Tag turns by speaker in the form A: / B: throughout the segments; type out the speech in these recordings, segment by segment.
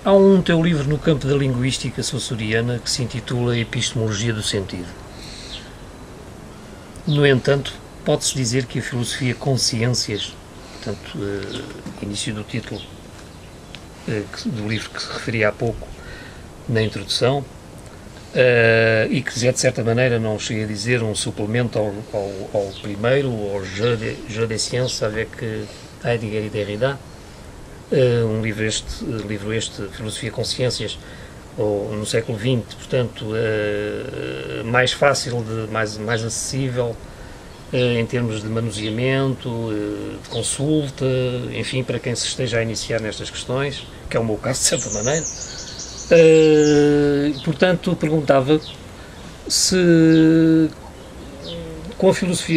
A: Há um teu livro no campo da linguística saussuriana que se intitula Epistemologia do Sentido. No entanto, pode-se dizer que a filosofia consciências, portanto, início do título do livro que se referia há pouco na introdução, e que já de certa maneira não cheguei a dizer um suplemento ao primeiro, ao Jeu des Sciences avec Heidegger e Derrida, um livro este, Filosofia Consciências, ou no século XX, portanto, mais fácil, mais acessível em termos de manuseamento, de consulta, enfim, para quem se esteja a iniciar nestas questões, que é o meu caso, de certa maneira. Portanto, perguntava se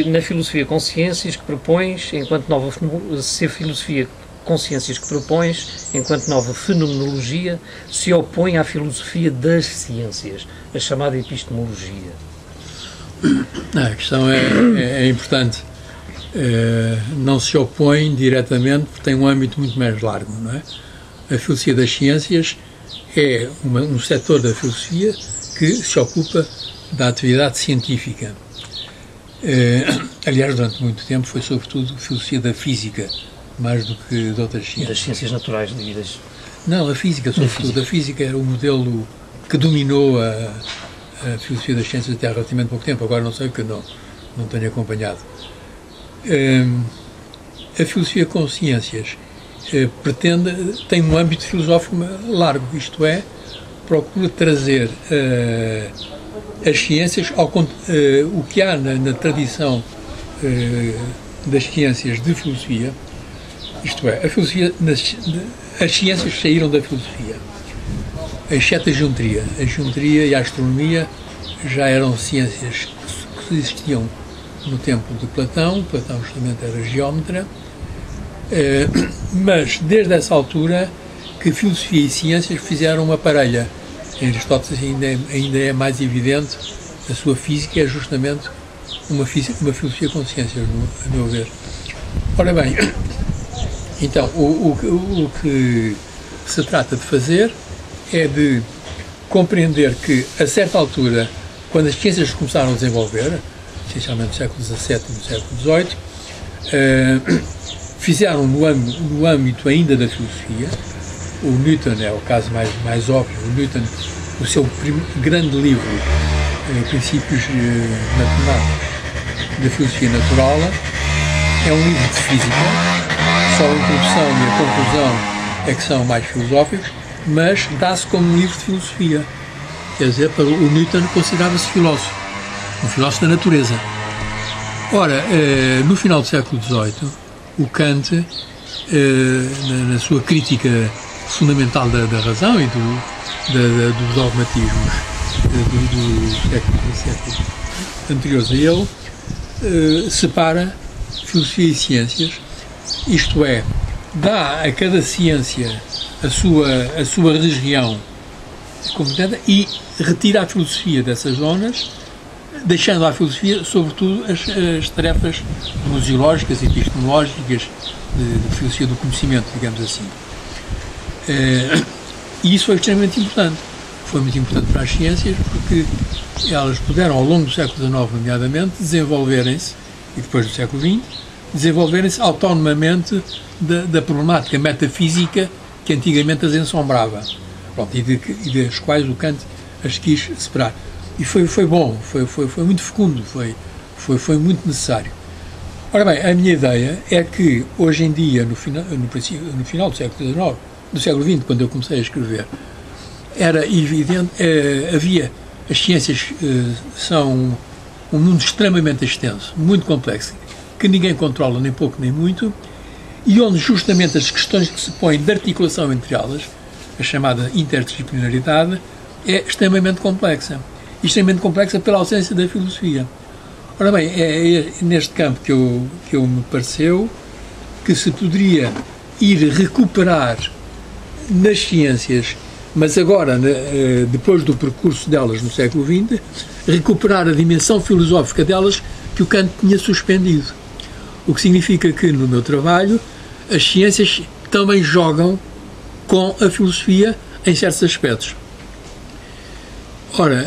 A: na filosofia consciências que propões, enquanto nova, se a filosofia consciências que propões, enquanto nova fenomenologia, se opõe à filosofia das ciências, a chamada epistemologia.
B: A questão é importante. Não se opõe diretamente, porque tem um âmbito muito mais largo, não é? A filosofia das ciências é um setor da filosofia que se ocupa da atividade científica. Aliás, durante muito tempo foi sobretudo a filosofia da física, mais do que de outras ciências.
A: Das ciências naturais devidas.
B: Não, a física, sobretudo. A física era o modelo que dominou a filosofia das ciências até há relativamente pouco tempo. Agora não sei, porque não tenho acompanhado. A filosofia com ciências tem um âmbito filosófico largo, isto é, procura trazer as ciências, o que há na tradição das ciências de filosofia, isto é, as ciências saíram da filosofia, exceto a geometria. A geometria e a astronomia já eram ciências que existiam no tempo de Platão. Platão justamente era geómetra, mas desde essa altura que filosofia e ciências fizeram uma parelha. Em Aristóteles ainda é mais evidente, a sua física é justamente uma filosofia com ciências, a meu ver. Ora bem, então, o que se trata de fazer é de compreender que, a certa altura, quando as ciências começaram a desenvolver, essencialmente no século XVII e no século XVIII, fizeram no âmbito ainda da filosofia. O Newton é o caso mais óbvio. O Newton, o seu grande livro, Princípios Matemáticos da Filosofia Natural, é um livro de física. Só a introdução e a conclusão é que são mais filosóficos, mas dá-se como um livro de filosofia. Quer dizer, para o Newton considerava-se filósofo, um filósofo da natureza. Ora, no final do século XVIII, o Kant, na sua crítica fundamental da razão e dos dogmatismos do século anteriores a ele, separa filosofia e ciências, isto é, dá a cada ciência a sua região competente e retira a filosofia dessas zonas, deixando à filosofia, sobretudo, as tarefas museológicas e epistemológicas de filosofia do conhecimento, digamos assim. E isso foi extremamente importante. Foi muito importante para as ciências, porque elas puderam, ao longo do século XIX, nomeadamente, desenvolverem-se, e depois do século XX, desenvolverem-se autonomamente da problemática metafísica que antigamente as ensombrava. Pronto, e das quais o Kant as quis separar. E foi bom, foi muito fecundo, foi muito necessário. Ora bem, a minha ideia é que, hoje em dia, no final do século XIX, do século XX, quando eu comecei a escrever, era evidente, as ciências são um mundo extremamente extenso, muito complexo, que ninguém controla nem pouco nem muito, e onde justamente as questões que se põem de articulação entre elas, a chamada interdisciplinaridade, é extremamente complexa. E extremamente complexa pela ausência da filosofia. Ora bem, é neste campo que me pareceu que se poderia ir recuperar nas ciências, mas agora, depois do percurso delas no século XX, recuperar a dimensão filosófica delas que o Kant tinha suspendido. O que significa que, no meu trabalho, as ciências também jogam com a filosofia em certos aspectos. Ora,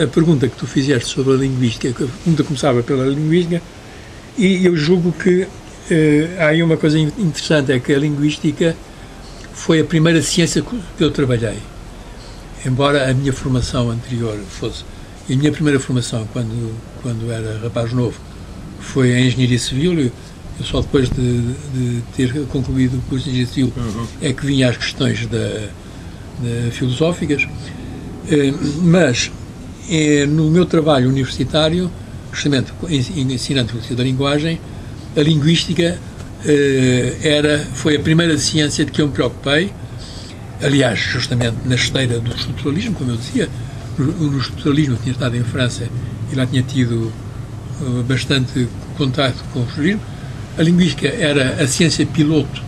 B: a pergunta que tu fizeste sobre a linguística, a pergunta começava pela linguística, e eu julgo que há aí uma coisa interessante, é que a linguística foi a primeira ciência que eu trabalhei. Embora a minha formação anterior fosse... A minha primeira formação, quando era rapaz novo, foi em Engenharia Civil. Eu só depois de ter concluído o curso de Engenharia Civil é que vinha às questões filosóficas. Mas, no meu trabalho universitário, justamente ensinando filosofia da linguagem, a linguística foi a primeira ciência de que eu me preocupei, aliás, justamente na esteira do estruturalismo, como eu dizia. No estruturalismo eu tinha estado em França e lá tinha tido bastante contato com o estruturalismo. A linguística era a ciência piloto.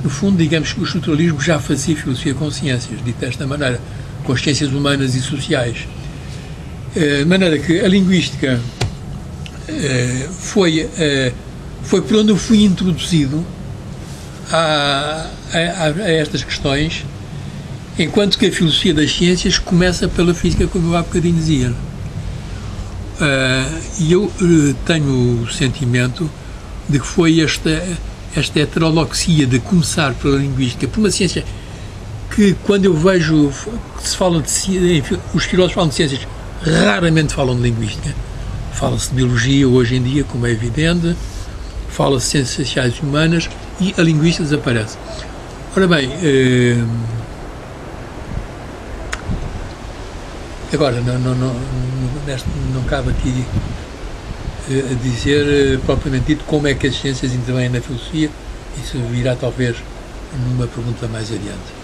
B: No fundo, digamos que o estruturalismo já fazia filosofia com ciências, dito desta maneira, com as ciências humanas e sociais. De maneira que a linguística foi por onde eu fui introduzido a estas questões, enquanto que a filosofia das ciências começa pela física, como eu há bocadinho dizia. E eu tenho o sentimento de que foi esta heterodoxia de começar pela linguística, por uma ciência que, quando eu vejo que se fala de ciência, os filósofos falam de ciências, raramente falam de linguística. Fala-se de biologia hoje em dia, como é evidente, fala-se de ciências sociais e humanas, e a linguística desaparece. Ora bem, agora, não cabe aqui dizer propriamente dito como é que as ciências intervêm na filosofia. Isso virá talvez numa pergunta mais adiante.